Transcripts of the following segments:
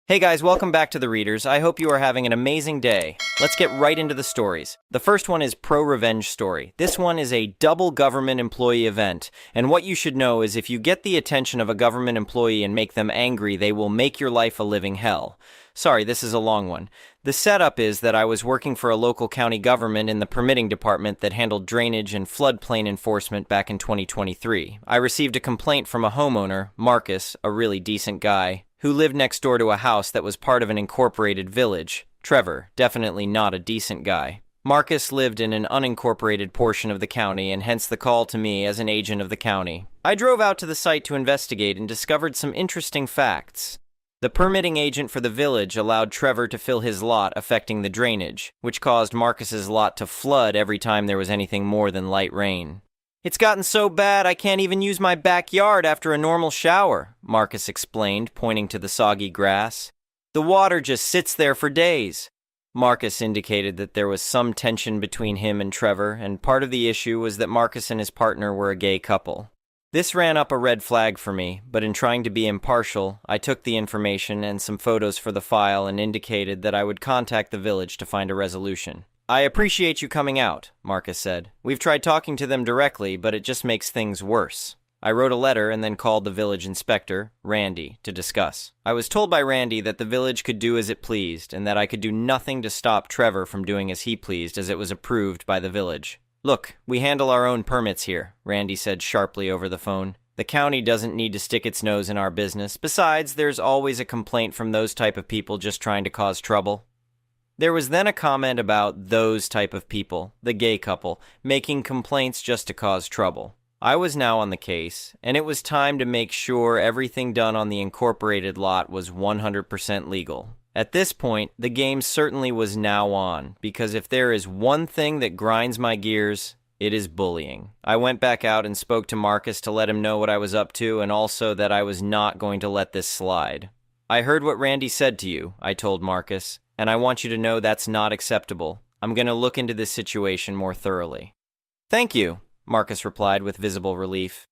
Hey guys, welcome back to the Readers. I hope you are having an amazing day. Let's get right into the stories. The first one is Pro-Revenge Story. This one is a double government employee event, and what you should know is if you get the attention of a government employee and make them angry, they will make your life a living hell. Sorry, this is a long one. The setup is that I was working for a local county government in the permitting department that handled drainage and floodplain enforcement back in 2023. I received a complaint from a homeowner, Marcus, a really decent guy, who lived next door to a house that was part of an incorporated village. Trevor, definitely not a decent guy. Marcus lived in an unincorporated portion of the county, and hence the call to me as an agent of the county. I drove out to the site to investigate and discovered some interesting facts. The permitting agent for the village allowed Trevor to fill his lot affecting the drainage, which caused Marcus's lot to flood every time there was anything more than light rain. "It's gotten so bad I can't even use my backyard after a normal shower," Marcus explained, pointing to the soggy grass. "The water just sits there for days." Marcus indicated that there was some tension between him and Trevor, and part of the issue was that Marcus and his partner were a gay couple. This ran up a red flag for me, but in trying to be impartial, I took the information and some photos for the file and indicated that I would contact the village to find a resolution. "I appreciate you coming out," Marcus said. "We've tried talking to them directly, but it just makes things worse." I wrote a letter and then called the village inspector, Randy, to discuss. I was told by Randy that the village could do as it pleased and that I could do nothing to stop Trevor from doing as he pleased as it was approved by the village. "Look, we handle our own permits here," Randy said sharply over the phone. "The county doesn't need to stick its nose in our business. Besides, there's always a complaint from those type of people just trying to cause trouble." There was then a comment about those type of people, the gay couple, making complaints just to cause trouble. I was now on the case, and it was time to make sure everything done on the incorporated lot was 100% legal. At this point, the game certainly was now on, because if there is one thing that grinds my gears, it is bullying. I went back out and spoke to Marcus to let him know what I was up to and also that I was not going to let this slide. "I heard what Randy said to you," I told Marcus, "and I want you to know that's not acceptable. I'm going to look into this situation more thoroughly." "Thank you," Marcus replied with visible relief.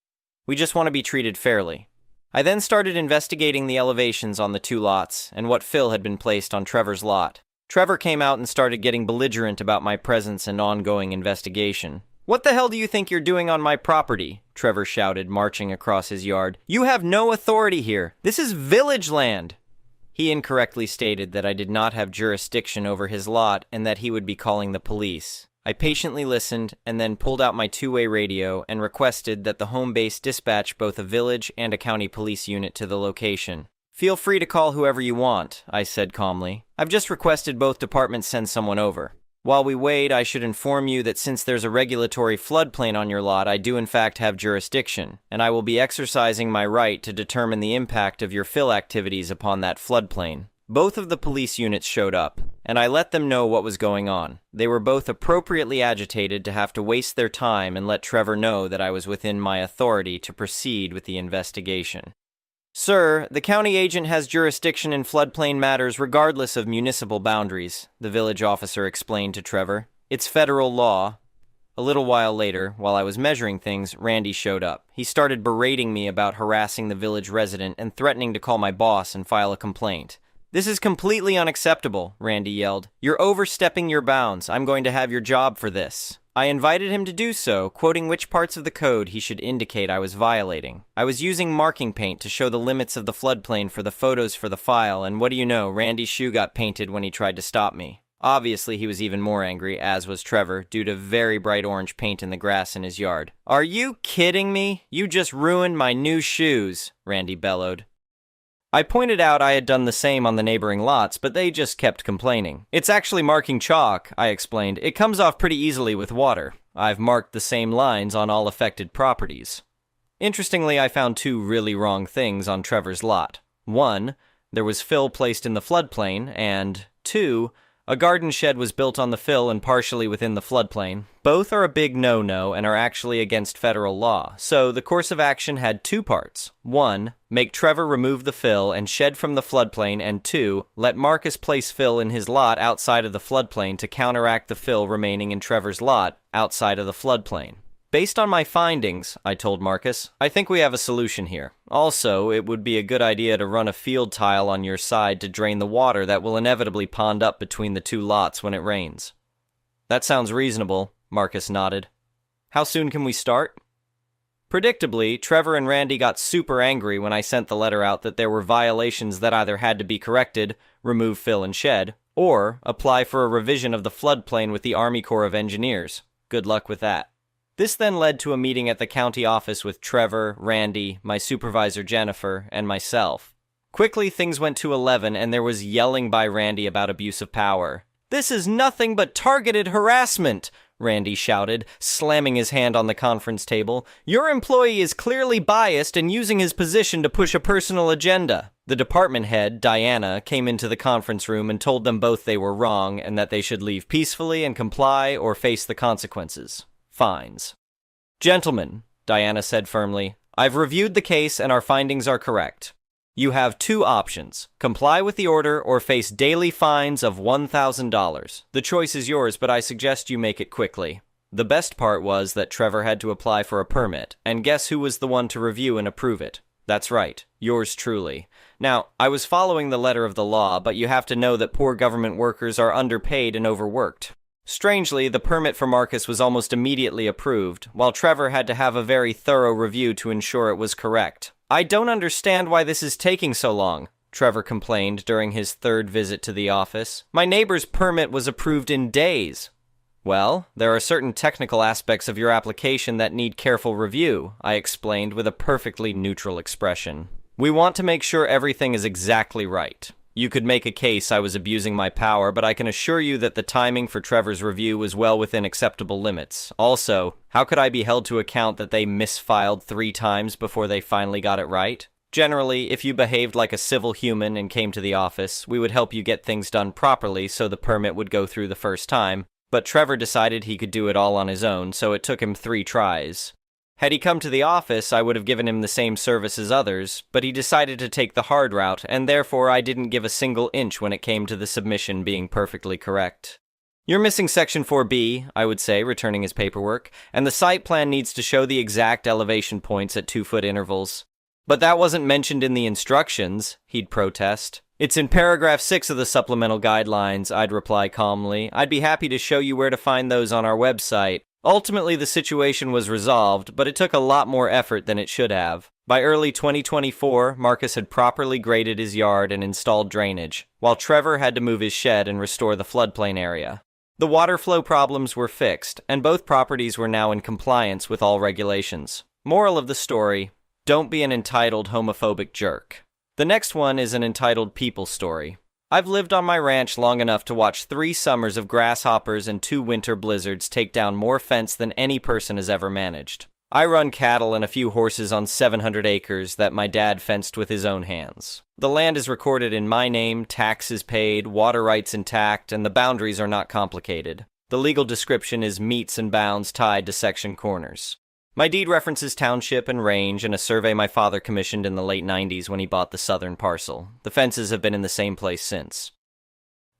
"We just want to be treated fairly." I then started investigating the elevations on the two lots and what fill had been placed on Trevor's lot. Trevor came out and started getting belligerent about my presence and ongoing investigation. "What the hell do you think you're doing on my property?" Trevor shouted, marching across his yard. "You have no authority here. This is village land." He incorrectly stated that I did not have jurisdiction over his lot and that he would be calling the police. I patiently listened and then pulled out my two-way radio and requested that the home base dispatch both a village and a county police unit to the location. "Feel free to call whoever you want," I said calmly. "I've just requested both departments send someone over. While we wait, I should inform you that since there's a regulatory floodplain on your lot, I do in fact have jurisdiction, and I will be exercising my right to determine the impact of your fill activities upon that floodplain." Both of the police units showed up, and I let them know what was going on. They were both appropriately agitated to have to waste their time and let Trevor know that I was within my authority to proceed with the investigation. "Sir, the county agent has jurisdiction in floodplain matters regardless of municipal boundaries," the village officer explained to Trevor. "It's federal law." A little while later, while I was measuring things, Randy showed up. He started berating me about harassing the village resident and threatening to call my boss and file a complaint. "This is completely unacceptable," Randy yelled. "You're overstepping your bounds. I'm going to have your job for this." I invited him to do so, quoting which parts of the code he should indicate I was violating. I was using marking paint to show the limits of the floodplain for the photos for the file, and what do you know, Randy's shoe got painted when he tried to stop me. Obviously, he was even more angry, as was Trevor, due to very bright orange paint in the grass in his yard. "Are you kidding me? You just ruined my new shoes," Randy bellowed. I pointed out I had done the same on the neighboring lots, but they just kept complaining. "It's actually marking chalk," I explained. "It comes off pretty easily with water. I've marked the same lines on all affected properties." Interestingly, I found two really wrong things on Trevor's lot. One, there was fill placed in the floodplain, and two, a garden shed was built on the fill and partially within the floodplain. Both are a big no-no and are actually against federal law, so the course of action had two parts. One, make Trevor remove the fill and shed from the floodplain, and two, let Marcus place fill in his lot outside of the floodplain to counteract the fill remaining in Trevor's lot outside of the floodplain. Based on my findings, I told Marcus, I think we have a solution here. Also, it would be a good idea to run a field tile on your side to drain the water that will inevitably pond up between the two lots when it rains. That sounds reasonable, Marcus nodded. How soon can we start? Predictably, Trevor and Randy got super angry when I sent the letter out that there were violations that either had to be corrected, remove, fill, and shed, or apply for a revision of the floodplain with the Army Corps of Engineers. Good luck with that. This then led to a meeting at the county office with Trevor, Randy, my supervisor Jennifer, and myself. Quickly, things went to 11 and there was yelling by Randy about abuse of power. "This is nothing but targeted harassment," Randy shouted, slamming his hand on the conference table. "Your employee is clearly biased and using his position to push a personal agenda." The department head, Diana, came into the conference room and told them both they were wrong and that they should leave peacefully and comply or face the consequences. Fines. "Gentlemen," Diana said firmly, "I've reviewed the case and our findings are correct. You have two options: comply with the order or face daily fines of $1,000. The choice is yours, but I suggest you make it quickly." The best part was that Trevor had to apply for a permit, and guess who was the one to review and approve it? That's right, yours truly. Now, I was following the letter of the law, but you have to know that poor government workers are underpaid and overworked. Strangely, the permit for Marcus was almost immediately approved, while Trevor had to have a very thorough review to ensure it was correct. "I don't understand why this is taking so long," Trevor complained during his third visit to the office. "My neighbor's permit was approved in days." "Well, there are certain technical aspects of your application that need careful review," I explained with a perfectly neutral expression. "We want to make sure everything is exactly right. You could make a case I was abusing my power, but I can assure you that the timing for Trevor's review was well within acceptable limits. Also, how could I be held to account that they misfiled 3 times before they finally got it right? Generally, if you behaved like a civil human and came to the office, we would help you get things done properly so the permit would go through the first time, but Trevor decided he could do it all on his own, so it took him 3 tries. Had he come to the office, I would have given him the same service as others, but he decided to take the hard route, and therefore I didn't give a single inch when it came to the submission being perfectly correct. "You're missing Section 4B, I would say, returning his paperwork, and the site plan needs to show the exact elevation points at 2-foot intervals." "But that wasn't mentioned in the instructions," he'd protest. "It's in paragraph 6 of the supplemental guidelines," I'd reply calmly. "I'd be happy to show you where to find those on our website." Ultimately, the situation was resolved, but it took a lot more effort than it should have. By early 2024, Marcus had properly graded his yard and installed drainage, while Trevor had to move his shed and restore the floodplain area. The water flow problems were fixed, and both properties were now in compliance with all regulations. Moral of the story: don't be an entitled homophobic jerk. The next one is an entitled people story. I've lived on my ranch long enough to watch 3 summers of grasshoppers and 2 winter blizzards take down more fence than any person has ever managed. I run cattle and a few horses on 700 acres that my dad fenced with his own hands. The land is recorded in my name, taxes paid, water rights intact, and the boundaries are not complicated. The legal description is meets and bounds tied to section corners. My deed references township and range and a survey my father commissioned in the late 90s when he bought the southern parcel. The fences have been in the same place since.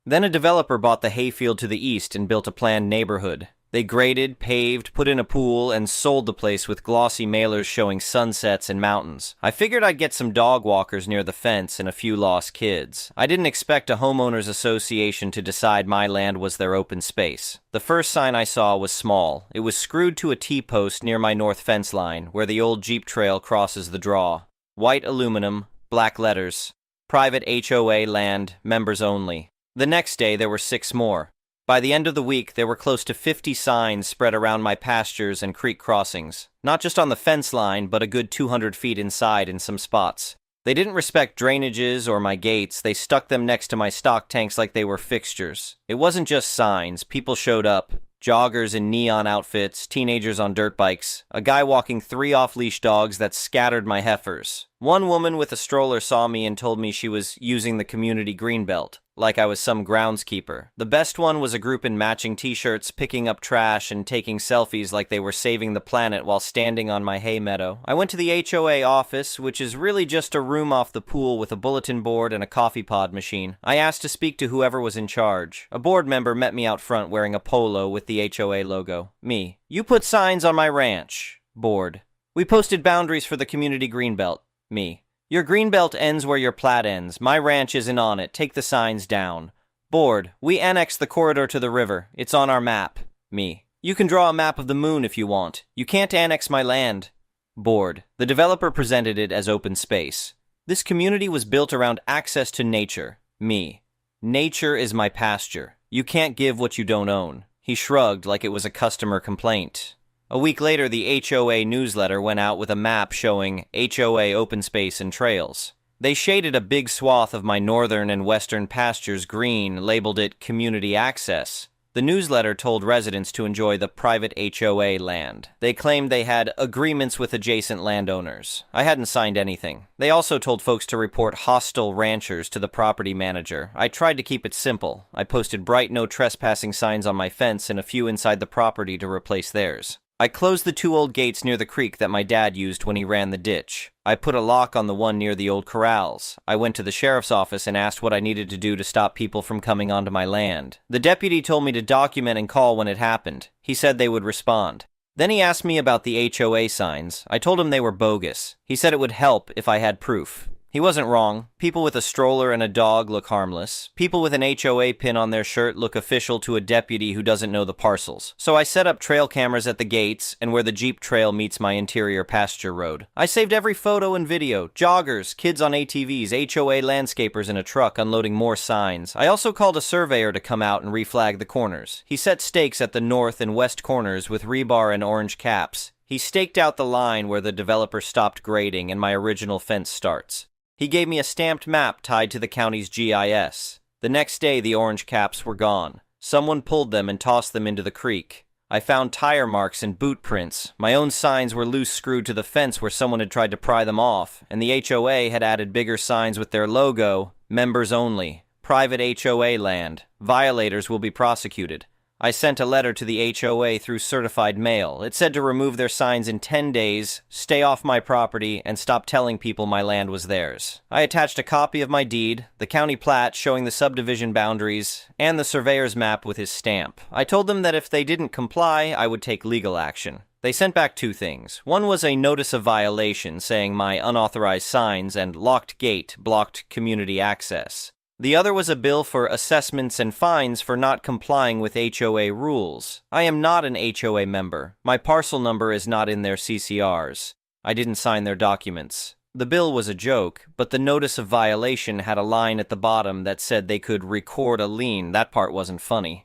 Then a developer bought the hayfield to the east and built a planned neighborhood. They graded, paved, put in a pool, and sold the place with glossy mailers showing sunsets and mountains. I figured I'd get some dog walkers near the fence and a few lost kids. I didn't expect a homeowners association to decide my land was their open space. The first sign I saw was small. It was screwed to a T-post near my north fence line, where the old Jeep trail crosses the draw. White aluminum, black letters. Private HOA land, members only. The next day there were 6 more. By the end of the week, there were close to 50 signs spread around my pastures and creek crossings. Not just on the fence line, but a good 200 feet inside in some spots. They didn't respect drainages or my gates. They stuck them next to my stock tanks like they were fixtures. It wasn't just signs. People showed up. Joggers in neon outfits, teenagers on dirt bikes, a guy walking 3 off-leash dogs that scattered my heifers. One woman with a stroller saw me and told me she was using the community greenbelt, like I was some groundskeeper. The best one was a group in matching t-shirts, picking up trash and taking selfies like they were saving the planet while standing on my hay meadow. I went to the HOA office, which is really just a room off the pool with a bulletin board and a coffee pod machine. I asked to speak to whoever was in charge. A board member met me out front wearing a polo with the HOA logo. Me. You put signs on my ranch. Board. We posted boundaries for the community greenbelt. Me. Your greenbelt ends where your plat ends. My ranch isn't on it. Take the signs down. Board. We annexed the corridor to the river. It's on our map. Me. You can draw a map of the moon if you want. You can't annex my land. Board. The developer presented it as open space. This community was built around access to nature. Me. Nature is my pasture. You can't give what you don't own. He shrugged like it was a customer complaint. A week later, the HOA newsletter went out with a map showing HOA open space and trails. They shaded a big swath of my northern and western pastures green, labeled it Community Access. The newsletter told residents to enjoy the private HOA land. They claimed they had agreements with adjacent landowners. I hadn't signed anything. They also told folks to report hostile ranchers to the property manager. I tried to keep it simple. I posted bright no trespassing signs on my fence and a few inside the property to replace theirs. I closed the 2 old gates near the creek that my dad used when he ran the ditch. I put a lock on the one near the old corrals. I went to the sheriff's office and asked what I needed to do to stop people from coming onto my land. The deputy told me to document and call when it happened. He said they would respond. Then he asked me about the HOA signs. I told him they were bogus. He said it would help if I had proof. He wasn't wrong. People with a stroller and a dog look harmless. People with an HOA pin on their shirt look official to a deputy who doesn't know the parcels. So I set up trail cameras at the gates and where the Jeep trail meets my interior pasture road. I saved every photo and video. Joggers, kids on ATVs, HOA landscapers in a truck unloading more signs. I also called a surveyor to come out and reflag the corners. He set stakes at the north and west corners with rebar and orange caps. He staked out the line where the developer stopped grading and my original fence starts. He gave me a stamped map tied to the county's GIS. The next day, the orange caps were gone. Someone pulled them and tossed them into the creek. I found tire marks and boot prints. My own signs were loose screwed to the fence where someone had tried to pry them off, and the HOA had added bigger signs with their logo, members only, private HOA land, violators will be prosecuted. I sent a letter to the HOA through certified mail. It said to remove their signs in 10 days, stay off my property, and stop telling people my land was theirs. I attached a copy of my deed, the county plat showing the subdivision boundaries, and the surveyor's map with his stamp. I told them that if they didn't comply, I would take legal action. They sent back 2 things. One was a notice of violation saying my unauthorized signs and locked gate blocked community access. The other was a bill for assessments and fines for not complying with HOA rules. I am not an HOA member. My parcel number is not in their CCRs. I didn't sign their documents. The bill was a joke, but the notice of violation had a line at the bottom that said they could record a lien. That part wasn't funny.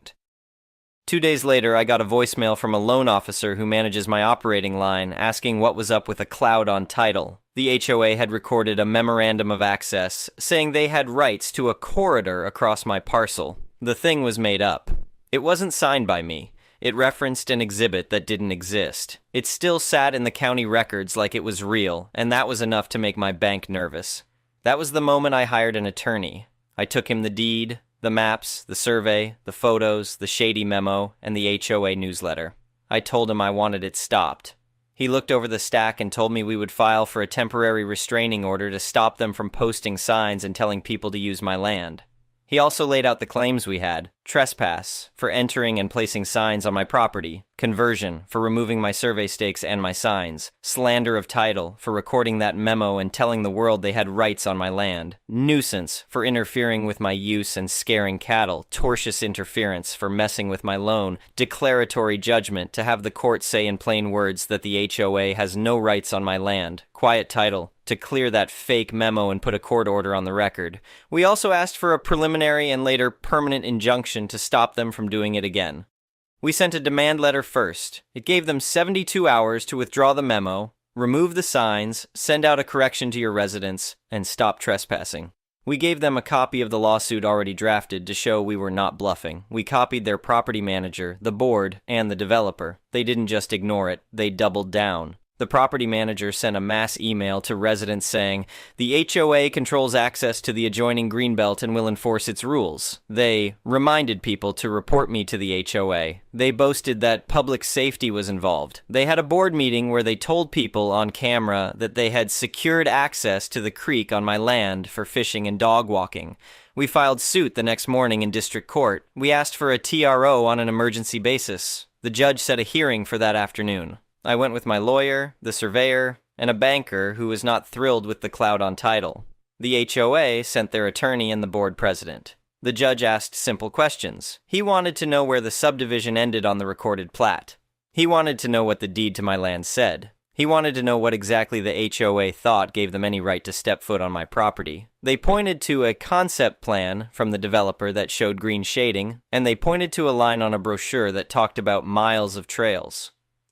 2 days later, I got a voicemail from a loan officer who manages my operating line asking what was up with a cloud on title. The HOA had recorded a memorandum of access saying they had rights to a corridor across my parcel. The thing was made up. It wasn't signed by me. It referenced an exhibit that didn't exist. It still sat in the county records like it was real, and that was enough to make my bank nervous. That was the moment I hired an attorney. I took him the deed, the maps, the survey, the photos, the shady memo, and the HOA newsletter. I told him I wanted it stopped. He looked over the stack and told me we would file for a temporary restraining order to stop them from posting signs and telling people to use my land. He also laid out the claims we had: trespass, for entering and placing signs on my property; conversion, for removing my survey stakes and my signs; slander of title, for recording that memo and telling the world they had rights on my land; nuisance, for interfering with my use and scaring cattle; tortious interference, for messing with my loan; declaratory judgment, to have the court say in plain words that the HOA has no rights on my land; quiet title, to clear that fake memo and put a court order on the record. We also asked for a preliminary and later permanent injunction to stop them from doing it again. We sent a demand letter first. It gave them 72 hours to withdraw the memo, remove the signs, send out a correction to your residents, and stop trespassing. We gave them a copy of the lawsuit already drafted to show we were not bluffing. We copied their property manager, the board, and the developer. They didn't just ignore it, they doubled down. The property manager sent a mass email to residents saying, "The HOA controls access to the adjoining greenbelt and will enforce its rules." They reminded people to report me to the HOA. They boasted that public safety was involved. They had a board meeting where they told people on camera that they had secured access to the creek on my land for fishing and dog walking. We filed suit the next morning in district court. We asked for a TRO on an emergency basis. The judge set a hearing for that afternoon. I went with my lawyer, the surveyor, and a banker who was not thrilled with the clout on title. The HOA sent their attorney and the board president. The judge asked simple questions. He wanted to know where the subdivision ended on the recorded plat. He wanted to know what the deed to my land said. He wanted to know what exactly the HOA thought gave them any right to step foot on my property. They pointed to a concept plan from the developer that showed green shading, and they pointed to a line on a brochure that talked about miles of trails.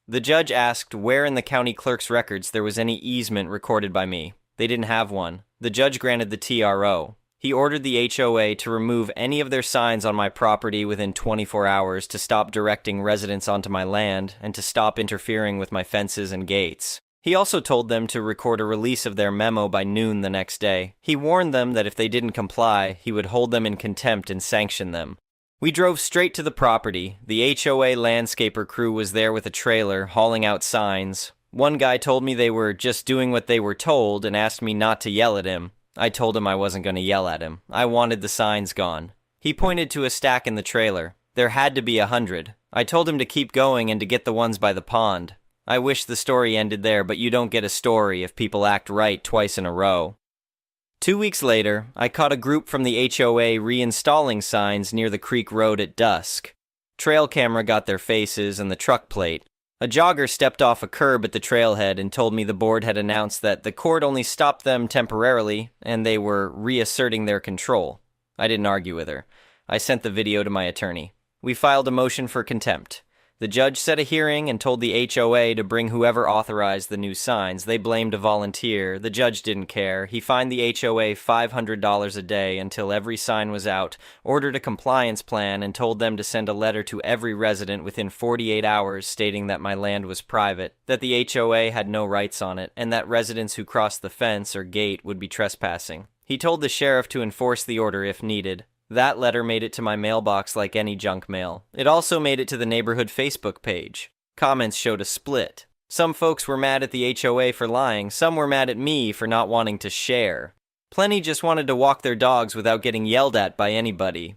The judge asked where in the county clerk's records there was any easement recorded by me. They didn't have one. The judge granted the TRO. He ordered the HOA to remove any of their signs on my property within 24 hours to stop directing residents onto my land and to stop interfering with my fences and gates. He also told them to record a release of their memo by noon the next day. He warned them that if they didn't comply, he would hold them in contempt and sanction them. We drove straight to the property. The HOA landscaper crew was there with a trailer, hauling out signs. One guy told me they were just doing what they were told and asked me not to yell at him. I told him I wasn't going to yell at him. I wanted the signs gone. He pointed to a stack in the trailer. There had to be 100. I told him to keep going and to get the ones by the pond. I wish the story ended there, but you don't get a story if people act right twice in a row. 2 weeks later, I caught a group from the HOA reinstalling signs near the creek road at dusk. Trail camera got their faces and the truck plate. A jogger stepped off a curb at the trailhead and told me the board had announced that the court only stopped them temporarily and they were reasserting their control. I didn't argue with her. I sent the video to my attorney. We filed a motion for contempt. The judge set a hearing and told the HOA to bring whoever authorized the new signs. They blamed a volunteer. The judge didn't care. He fined the HOA $500 a day until every sign was out, ordered a compliance plan, and told them to send a letter to every resident within 48 hours stating that my land was private, that the HOA had no rights on it, and that residents who crossed the fence or gate would be trespassing. He told the sheriff to enforce the order if needed. That letter made it to my mailbox like any junk mail. It also made it to the neighborhood Facebook page. Comments showed a split. Some folks were mad at the HOA for lying, some were mad at me for not wanting to share. Plenty just wanted to walk their dogs without getting yelled at by anybody.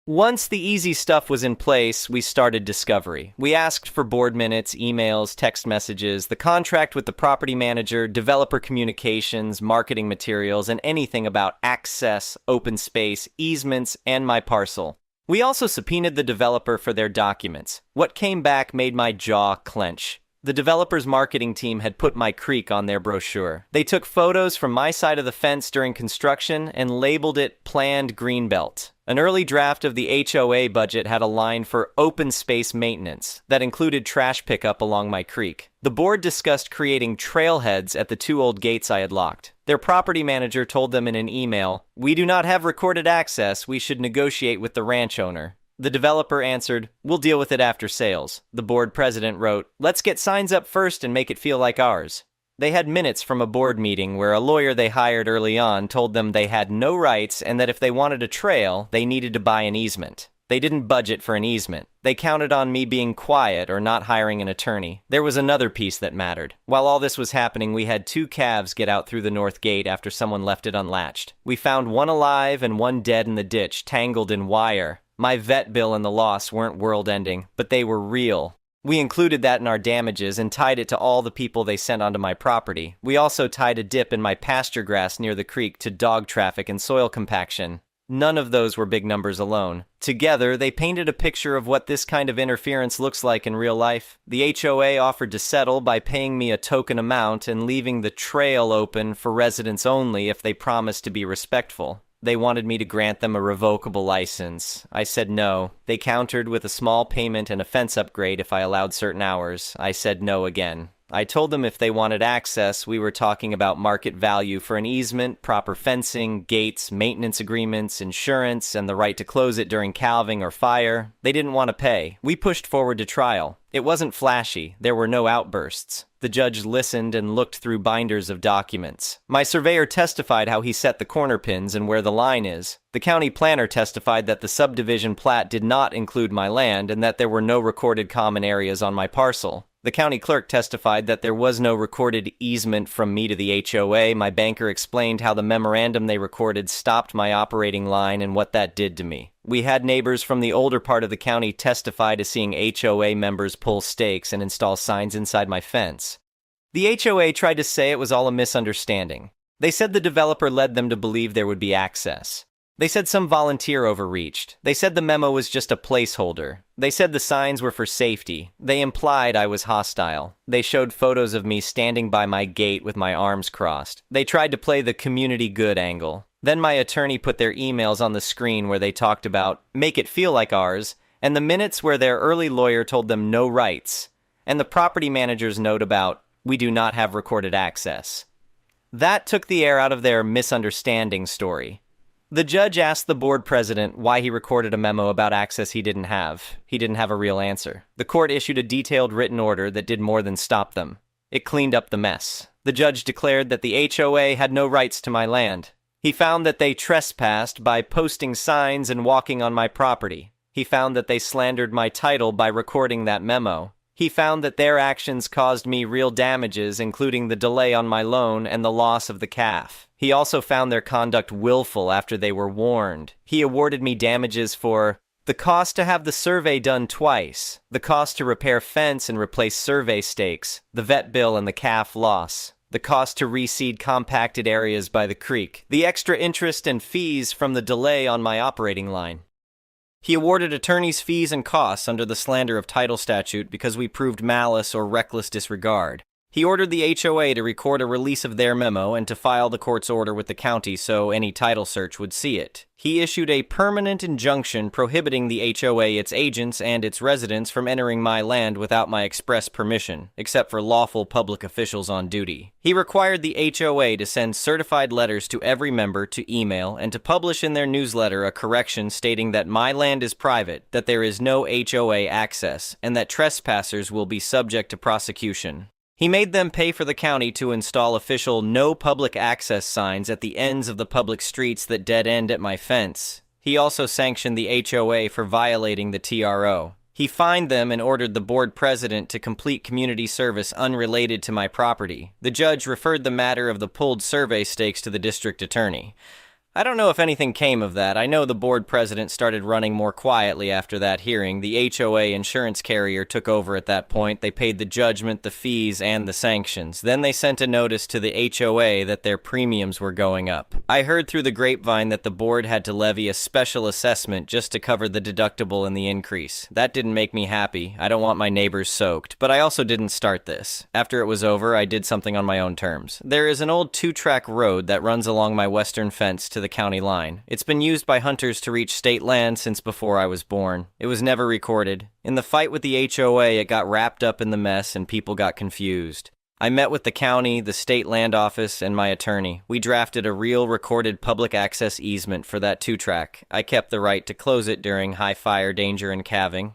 Once the easy stuff was in place, we started discovery. We asked for board minutes, emails, text messages, the contract with the property manager, developer communications, marketing materials, and anything about access, open space, easements, and my parcel. We also subpoenaed the developer for their documents. What came back made my jaw clench. The developer's marketing team had put my creek on their brochure. They took photos from my side of the fence during construction and labeled it Planned Greenbelt. An early draft of the HOA budget had a line for open space maintenance that included trash pickup along my creek. The board discussed creating trailheads at the 2 old gates I had locked. Their property manager told them in an email, "We do not have recorded access. We should negotiate with the ranch owner." The developer answered, "We'll deal with it after sales." The board president wrote, "Let's get signs up first and make it feel like ours." They had minutes from a board meeting where a lawyer they hired early on told them they had no rights and that if they wanted a trail, they needed to buy an easement. They didn't budget for an easement. They counted on me being quiet or not hiring an attorney. There was another piece that mattered. While all this was happening, we had 2 calves get out through the north gate after someone left it unlatched. We found one alive and one dead in the ditch, tangled in wire. My vet bill and the loss weren't world-ending, but they were real. We included that in our damages and tied it to all the people they sent onto my property. We also tied a dip in my pasture grass near the creek to dog traffic and soil compaction. None of those were big numbers alone. Together, they painted a picture of what this kind of interference looks like in real life. The HOA offered to settle by paying me a token amount and leaving the trail open for residents only if they promised to be respectful. They wanted me to grant them a revocable license. I said no. They countered with a small payment and a fence upgrade if I allowed certain hours. I said no again. I told them if they wanted access, we were talking about market value for an easement, proper fencing, gates, maintenance agreements, insurance, and the right to close it during calving or fire. They didn't want to pay. We pushed forward to trial. It wasn't flashy. There were no outbursts. The judge listened and looked through binders of documents. My surveyor testified how he set the corner pins and where the line is. The county planner testified that the subdivision plat did not include my land and that there were no recorded common areas on my parcel. The county clerk testified that there was no recorded easement from me to the HOA. My banker explained how the memorandum they recorded stopped my operating line and what that did to me. We had neighbors from the older part of the county testify to seeing HOA members pull stakes and install signs inside my fence. The HOA tried to say it was all a misunderstanding. They said the developer led them to believe there would be access. They said some volunteer overreached. They said the memo was just a placeholder. They said the signs were for safety. They implied I was hostile. They showed photos of me standing by my gate with my arms crossed. They tried to play the community good angle. Then my attorney put their emails on the screen where they talked about make it feel like ours, and the minutes where their early lawyer told them no rights, and the property manager's note about we do not have recorded access. That took the air out of their misunderstanding story. The judge asked the board president why he recorded a memo about access he didn't have. He didn't have a real answer. The court issued a detailed written order that did more than stop them. It cleaned up the mess. The judge declared that the HOA had no rights to my land. He found that they trespassed by posting signs and walking on my property. He found that they slandered my title by recording that memo. He found that their actions caused me real damages, including the delay on my loan and the loss of the calf. He also found their conduct willful after they were warned. He awarded me damages for the cost to have the survey done twice, the cost to repair fence and replace survey stakes, the vet bill and the calf loss, the cost to reseed compacted areas by the creek, the extra interest and fees from the delay on my operating line. He awarded attorneys' fees and costs under the slander of title statute because we proved malice or reckless disregard. He ordered the HOA to record a release of their memo and to file the court's order with the county so any title search would see it. He issued a permanent injunction prohibiting the HOA, its agents, and its residents from entering my land without my express permission, except for lawful public officials on duty. He required the HOA to send certified letters to every member to email and to publish in their newsletter a correction stating that my land is private, that there is no HOA access, and that trespassers will be subject to prosecution. He made them pay for the county to install official no public access signs at the ends of the public streets that dead end at my fence. He also sanctioned the HOA for violating the TRO. He fined them and ordered the board president to complete community service unrelated to my property. The judge referred the matter of the pulled survey stakes to the district attorney. I don't know if anything came of that. I know the board president started running more quietly after that hearing. The HOA insurance carrier took over at that point. They paid the judgment, the fees, and the sanctions. Then they sent a notice to the HOA that their premiums were going up. I heard through the grapevine that the board had to levy a special assessment just to cover the deductible and the increase. That didn't make me happy. I don't want my neighbors soaked. But I also didn't start this. After it was over, I did something on my own terms. There is an old 2-track road that runs along my western fence to the county line. It's been used by hunters to reach state land since before I was born. It was never recorded. In the fight with the HOA, it got wrapped up in the mess and people got confused. I met with the county, the state land office, and my attorney. We drafted a real recorded public access easement for that 2-track. I kept the right to close it during high fire danger and calving.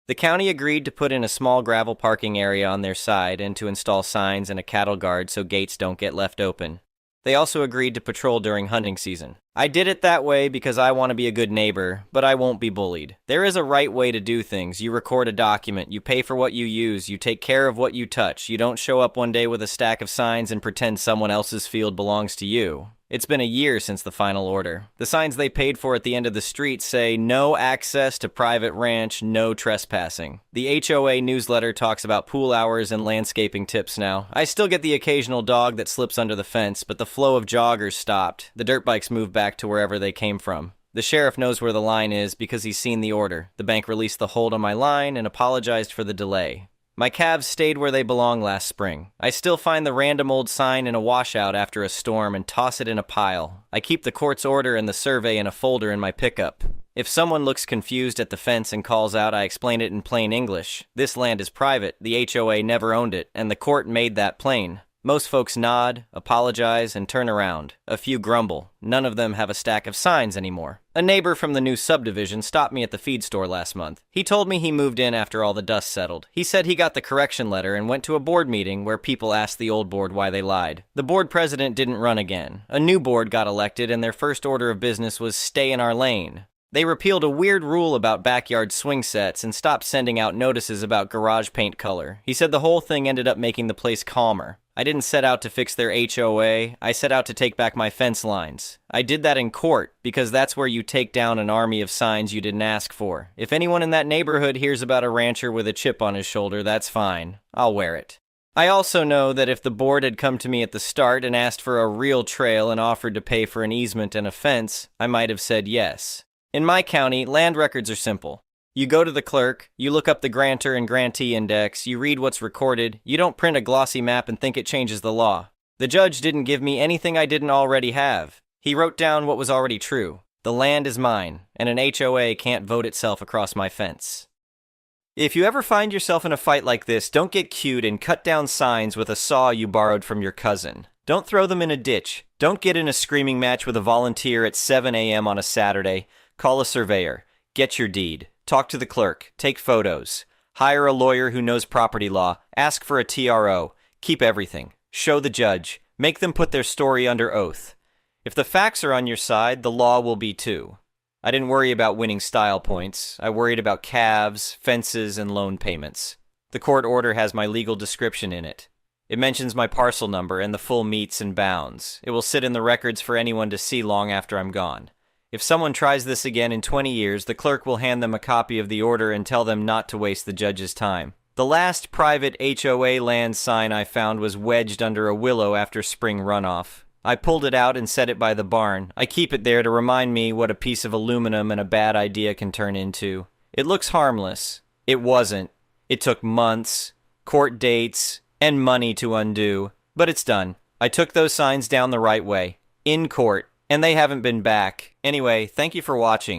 The county agreed to put in a small gravel parking area on their side and to install signs and a cattle guard so gates don't get left open. They also agreed to patrol during hunting season. I did it that way because I want to be a good neighbor, but I won't be bullied. There is a right way to do things. You record a document, you pay for what you use, you take care of what you touch. You don't show up one day with a stack of signs and pretend someone else's field belongs to you. It's been a year since the final order. The signs they paid for at the end of the street say, no access to private ranch, no trespassing. The HOA newsletter talks about pool hours and landscaping tips now. I still get the occasional dog that slips under the fence, but the flow of joggers stopped. The dirt bikes moved back to wherever they came from. The sheriff knows where the line is because he's seen the order. The bank released the hold on my line and apologized for the delay. My calves stayed where they belonged last spring. I still find the random old sign in a washout after a storm and toss it in a pile. I keep the court's order and the survey in a folder in my pickup. If someone looks confused at the fence and calls out, I explain it in plain English. This land is private, the HOA never owned it, and the court made that plain. Most folks nod, apologize, and turn around. A few grumble. None of them have a stack of signs anymore. A neighbor from the new subdivision stopped me at the feed store last month. He told me he moved in after all the dust settled. He said he got the correction letter and went to a board meeting where people asked the old board why they lied. The board president didn't run again. A new board got elected and their first order of business was stay in our lane. They repealed a weird rule about backyard swing sets and stopped sending out notices about garage paint color. He said the whole thing ended up making the place calmer. I didn't set out to fix their HOA, I set out to take back my fence lines. I did that in court, because that's where you take down an army of signs you didn't ask for. If anyone in that neighborhood hears about a rancher with a chip on his shoulder, that's fine. I'll wear it. I also know that if the board had come to me at the start and asked for a real trail and offered to pay for an easement and a fence, I might have said yes. In my county, land records are simple. You go to the clerk, you look up the grantor and grantee index, you read what's recorded, you don't print a glossy map and think it changes the law. The judge didn't give me anything I didn't already have. He wrote down what was already true. The land is mine, and an HOA can't vote itself across my fence. If you ever find yourself in a fight like this, don't get cute and cut down signs with a saw you borrowed from your cousin. Don't throw them in a ditch. Don't get in a screaming match with a volunteer at 7 a.m. on a Saturday. Call a surveyor. Get your deed. Talk to the clerk. Take photos. Hire a lawyer who knows property law. Ask for a TRO. Keep everything. Show the judge. Make them put their story under oath. If the facts are on your side, the law will be too. I didn't worry about winning style points. I worried about calves, fences, and loan payments. The court order has my legal description in it. It mentions my parcel number and the full metes and bounds. It will sit in the records for anyone to see long after I'm gone. If someone tries this again in 20 years, the clerk will hand them a copy of the order and tell them not to waste the judge's time. The last private HOA land sign I found was wedged under a willow after spring runoff. I pulled it out and set it by the barn. I keep it there to remind me what a piece of aluminum and a bad idea can turn into. It looks harmless. It wasn't. It took months, court dates, and money to undo. But it's done. I took those signs down the right way. In court. And they haven't been back. Anyway, thank you for watching.